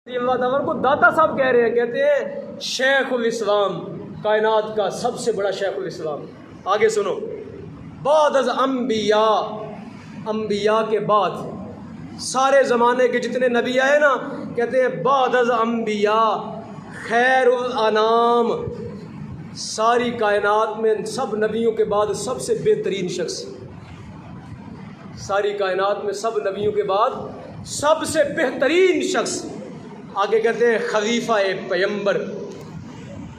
को दाता साहब कह रहे हैं, कहते हैं शेखुल इस्लाम, कायनात का सबसे बड़ा शेखुल इस्लाम। आगे सुनो, बाद अज़ अम्बिया, अम्बिया के बाद सारे ज़माने के जितने नबी आए ना, कहते हैं बाद अज़ अम्बिया खैरुल अनाम, सारी कायनात में सब नबियों के बाद सबसे बेहतरीन शख्स, सारी कायनात में सब नबियों के बाद सबसे बेहतरीन शख्स। आगे कहते हैं खलीफा ए पैगंबर,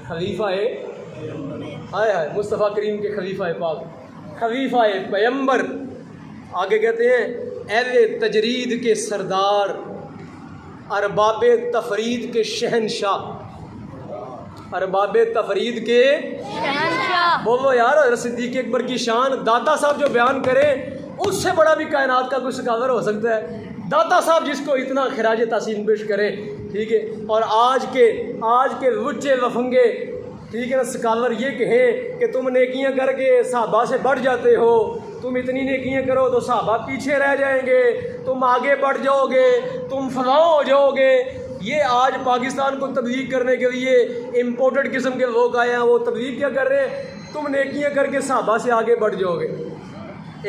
खलीफा ए हाय हाय मुस्तफ़ा करीम के खलीफा ए पाक, खलीफा ए पैगंबर। आगे कहते हैं अहले तजरीद के सरदार, अरबाब तफरीद के शहनशाह, अरबाब तफरीद के शहनशाह। बोलो यार, सिद्दीक़ अकबर की शान दाता साहब जो बयान करें उससे बड़ा भी कायनात का कोई सकावर हो सकता है। दाता साहब जिसको इतना खराज तहसीन पेश करें, ठीक है, और आज के लुच्चे लफंगे, ठीक है ना, स्कॉलर ये कहें कि तुम नेकियां करके सहाबा से बढ़ जाते हो, तुम इतनी नेकियां करो तो सहाबा पीछे रह जाएंगे, तुम आगे बढ़ जाओगे, तुम फलाह हो जाओगे। ये आज पाकिस्तान को तब्लीग करने के लिए इम्पोर्टेड किस्म के लोग आए हैं, वो तब्लीग क्या कर रहे हैं, तुम नेकियां करके सहाबा से आगे बढ़ जाओगे।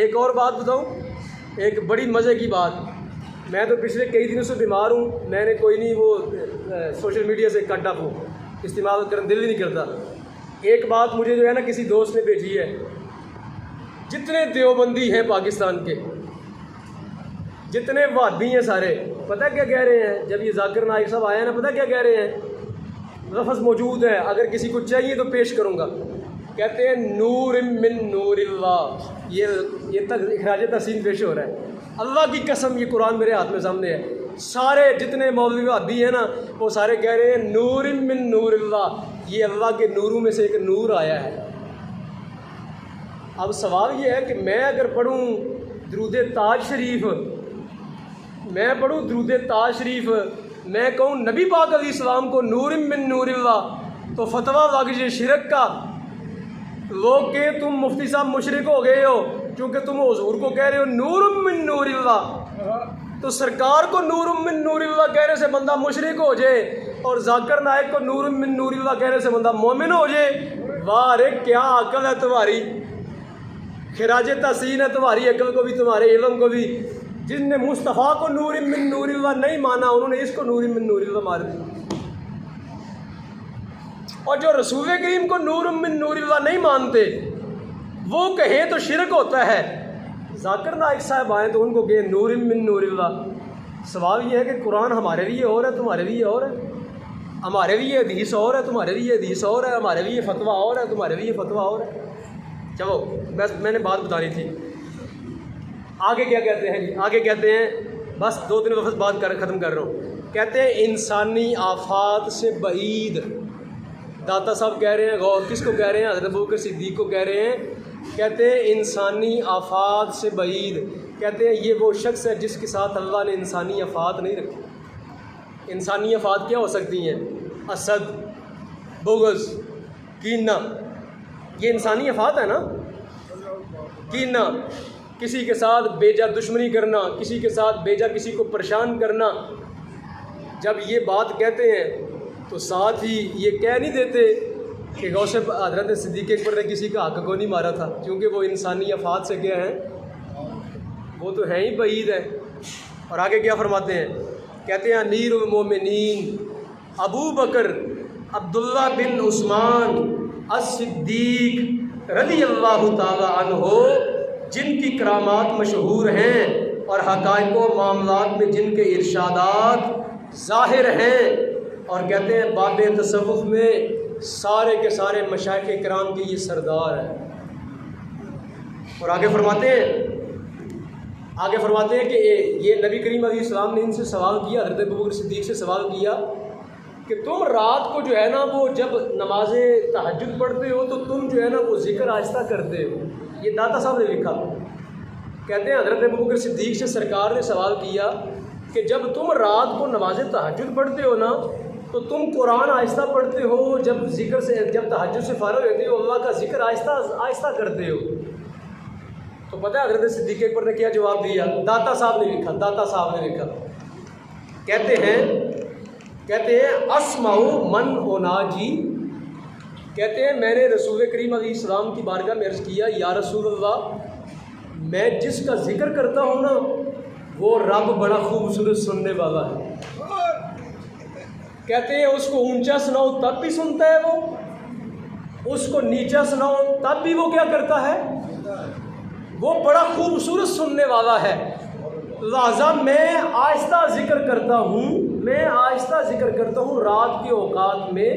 एक और बात बताऊं, एक बड़ी मज़े की बात, मैं तो पिछले कई दिनों से बीमार हूँ, मैंने कोई नहीं वो सोशल मीडिया से कट ऑफ हूँ, इस्तेमाल करने दिल ही नहीं करता। एक बात मुझे जो है ना किसी दोस्त ने भेजी है, जितने देवबंदी हैं पाकिस्तान के, जितने वहाबी हैं सारे, पता क्या कह रहे हैं, जब ये जाकिर नाइक साहब आए हैं ना, पता क्या कह रहे हैं, लफ्ज़ मौजूद है, अगर किसी को चाहिए तो पेश करूँगा। कहते हैं नूर मिन नूरिल्लाह, ये तक इखराज तहसीन पेश हो रहा है। अल्लाह की कसम, ये कुरान मेरे हाथ में सामने है, सारे जितने मौलवी वहाबी हैं ना, वो सारे कह रहे हैं नूर मिन नूरिल्लाह, ये अल्लाह के नूरों में से एक नूर आया है। अब सवाल ये है कि मैं अगर पढ़ूँ दुरूद ताज शरीफ, मैं पढ़ूँ दुरूद ताज शरीफ, मैं कहूँ नबी पाक अलैहिस्सलाम को नूर मिन नूरिल्लाह, तो फतवा लग जाए शिरक का। लोग के तुम मुफ्ती साहब मुशरिक हो गए हो क्योंकि तुम हुजूर को कह रहे हो नूर मिन नूरिल्लाह, तो सरकार को नूर मिन नूरिल्लाह कहने से बंदा मुशरिक हो जाए और जाकिर नाइक को नूर मिन नूरिल्लाह कहने से बंदा मोमिन हो जाए। वाह रे, क्या अकल है तुम्हारी, खिराज तहसीन है तुम्हारी अकल को भी, तुम्हारे इल्म को भी। जिनने मुस्तफ़ा को नूर मिन नूरिल्लाह नहीं माना, उन्होंने इसको नूर मिन नूरिल्लाह मार दिया, और जो रसूल करीम को नूर मिन नूरिल्लाह नहीं मानते वो कहें तो शिरक होता है। जाकिर नाइक साहब आए तो उनको कहें नूर मिन नूरिल्लाह। सवाल ये है कि कुरान हमारे लिए और है, तुम्हारे लिए और है, हमारे लिए हदीस और है, तुम्हारे लिए हदीस और है, हमारे लिए फतवा और है, तुम्हारे लिए फतवा और है। चलो बस मैंने बात बतानी थी। आगे क्या कहते हैं जी, आगे कहते हैं, बस दो तीन वक्त बात ख़त्म कर रहा हूँ। कहते हैं इंसानी आफात से बईद, दाता साहब कह रहे हैं, गौर किसको कह रहे हैं, हज़रत अबू बकर सिद्दीक़ को कह रहे हैं। कहते हैं इंसानी आफात से बईद, कहते हैं ये वो शख्स है जिसके साथ अल्लाह ने इंसानी आफात नहीं रखी। इंसानी आफात क्या हो सकती हैं, असद, बुग़्ज़, कीना, ये इंसानी आफात है ना। कीना, किसी के साथ बेजा दुश्मनी करना, किसी के साथ बेजा किसी को परेशान करना। जब ये बात कहते हैं तो साथ ही ये कह नहीं देते कि गौसे हज़रत सिद्दीक़ अकबर ने किसी का हक़ को नहीं मारा था, क्योंकि वो इंसानी आफात से क्या हैं, वो तो हैं ही बईद है। और आगे क्या फरमाते हैं, कहते हैं अमीरुल मोमिनीन अबू बकर अब्दुल्ला बिन उस्मान अस-सिद्दीक़ रज़ियल्लाहु ताला अन्हो, जिनकी करामात मशहूर हैं और हक़ाइक़ व मामलात में जिनके इरशादात ज़ाहिर हैं। और कहते हैं बाब तसव्वुफ़ में सारे के सारे मशाइख़ किराम के ये सरदार हैं। और आगे फरमाते हैं कि ये नबी करीम अलैहिस्सलाम ने इनसे सवाल किया, हज़रत अबू बकर सिद्दीक़ से सवाल किया कि तुम रात को जो है ना, वो जब नमाज तहज्जुद पढ़ते हो तो तुम जो है ना वो ज़िक्र आहिस्ता करते हो। ये दाता साहब ने लिखा। कहते हैं हज़रत अबू बकर सिद्दीक़ से सरकार ने सवाल किया कि जब तुम रात को नमाज तहज्जुद पढ़ते हो ना, तो तुम कुरान आहिस्ता पढ़ते हो, जब ज़िक्र से, जब तहज्जुद से फारिग होते हो अल्लाह का ज़िक्र आहिस्ता करते हो। तो पता है हज़रत सिद्दीक़ अकबर ने क्या जवाब दिया, दाता साहब ने लिखा, दाता साहब ने लिखा, कहते हैं कहते हैं अस्माउ मन ओनाजी, कहते हैं मैंने रसूल करीम अलैहिस्सलाम की बारगाह में अर्ज़ किया, या रसूल अल्लाह मैं जिसका जिक्र करता हूँ ना वो रब बड़ा खूबसूरत सुनने वाला है। कहते हैं उसको ऊंचा सुनाओ तब भी सुनता है वो, उसको नीचा सुनाओ तब भी वो क्या करता है, वो बड़ा खूबसूरत सुनने वाला है। लिहाजा मैं आहिस्ता जिक्र करता हूँ, मैं आहिस्ता जिक्र करता हूँ रात के औकात में,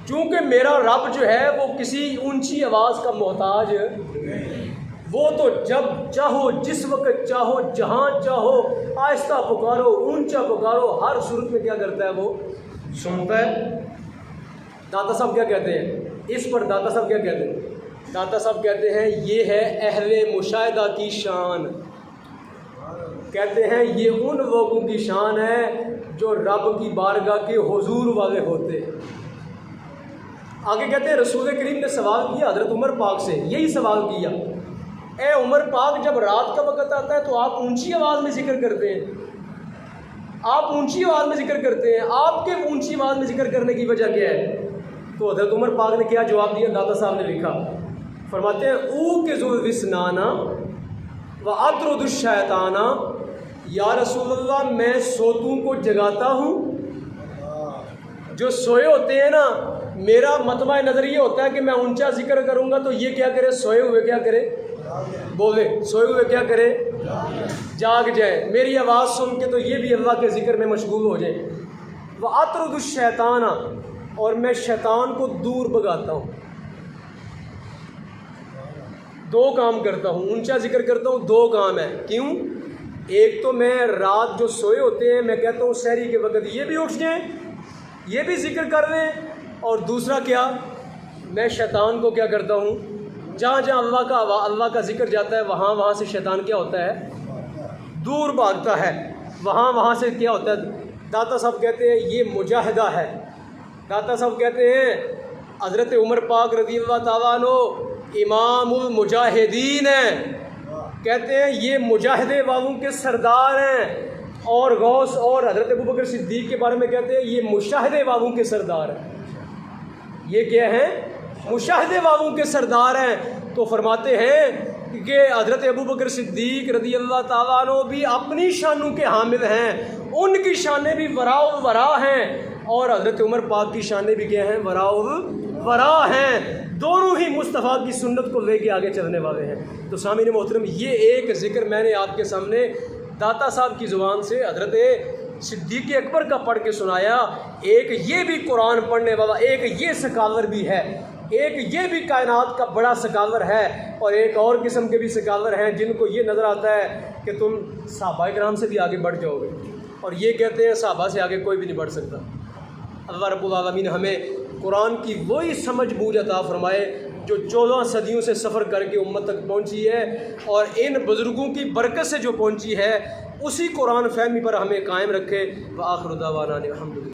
चूँकि मेरा रब जो है वो किसी ऊंची आवाज़ का मोहताज, वो तो जब चाहो जिस वक्त चाहो जहाँ चाहो आहिस्ता पुकारो ऊंचा पुकारो हर सूरत में क्या करता है वो सुनता है। दाता साहब क्या कहते हैं इस पर, दाता साहब क्या कहते हैं, दाता साहब कहते हैं ये है अहले मुशाहिदा की शान। कहते हैं ये उन लोगों की शान है जो रब की बारगाह के हुजूर वाले होते हैं। आगे कहते हैं रसूल करीम ने सवाल किया हज़रत उमर पाक से, यही सवाल किया, ए उमर पाक जब रात का वक़्त आता है तो आप ऊंची आवाज़ में जिक्र करते हैं, आप ऊंची आवाज़ में जिक्र करते हैं, आपके ऊंची आवाज़ में जिक्र करने की वजह क्या है? तो हज़रत उमर पाक ने क्या जवाब दिया, दादा साहब ने लिखा, फरमाते हैं ऊ के ज़ुल्विस्नाना व अतरुदुश्शैताना, या रसूलल्लाह मैं सोतों को जगाता हूँ, जो सोए होते हैं ना, मेरा मतबा नज़र ये होता है कि मैं ऊंचा जिक्र करूँगा तो ये क्या करे, सोए हुए क्या करे, बोले सोए हुए क्या करे, जाग जाए, मेरी आवाज़ सुन के तो ये भी अल्लाह के ज़िक्र में मशगूल हो जाए। वह अतरुदुश्शैताना, और मैं शैतान को दूर भगाता हूँ। दो काम करता हूँ, ऊंचा जिक्र करता हूँ, दो काम है। क्यों? एक तो मैं रात जो सोए होते हैं मैं कहता हूँ सहरी के वक़्त ये भी उठ जाएं, ये भी जिक्र कर लें, और दूसरा क्या, मैं शैतान को क्या करता हूँ, जहाँ जहाँ अल्लाह का जिक्र जाता है वहाँ से शैतान क्या होता है, दूर भागता है, वहाँ से क्या होता है। दाता साहब कहते हैं ये मुजाहिदा है। दाता साहब कहते हैं हज़रत उमर पाक रज़ियल्लाहु ताला अन्हु इमामुल मुजाहिदीन हैं, कहते हैं ये मुजाहिदे वालों के सरदार हैं, और गौस और हज़रत अबू बकर सिद्दीक़ के बारे में कहते हैं ये मुशाहिदे वालों के सरदार हैं। ये क्या हैं, मुशाहिदे वालों के सरदार हैं। तो फरमाते हैं कि हज़रत अबू बकर सिद्दीक़ रज़ियल्लाहु ताला अन्हु भी अपनी शानों के हामिल हैं, उनकी शानें भी वराउल वरा हैं, और हज़रत उमर पाक की शानें भी क्या हैं, वराउल वरा हैं। दोनों ही मुस्तफ़ा की सुन्नत को लेके आगे चलने वाले हैं। तो सामीन मोहतरम, ये एक ज़िक्र मैंने आपके सामने दाता साहब की ज़ुबान से हज़रत सिद्दीक़ अकबर का पढ़ के सुनाया। एक ये भी कुरान पढ़ने वाला, एक ये सकालर भी है, एक ये भी कायनात का बड़ा सकालर है, और एक और किस्म के भी सकालर हैं जिनको ये नज़र आता है कि तुम सहाबा किराम से भी आगे बढ़ जाओगे, और ये कहते हैं सहाबा से आगे कोई भी नहीं बढ़ सकता। अल्लाह रब्बुल आलमीन हमें कुरान की वही समझ बूझ अता फरमाए जो 14 सदियों से सफ़र करके उम्मत तक पहुँची है, और इन बुज़ुर्गों की बरकत से जो पहुँची है उसी कुरान फहमी पर हमें कायम रखे। व आखिर दावाना अनिल हम्दुलिल्लाह।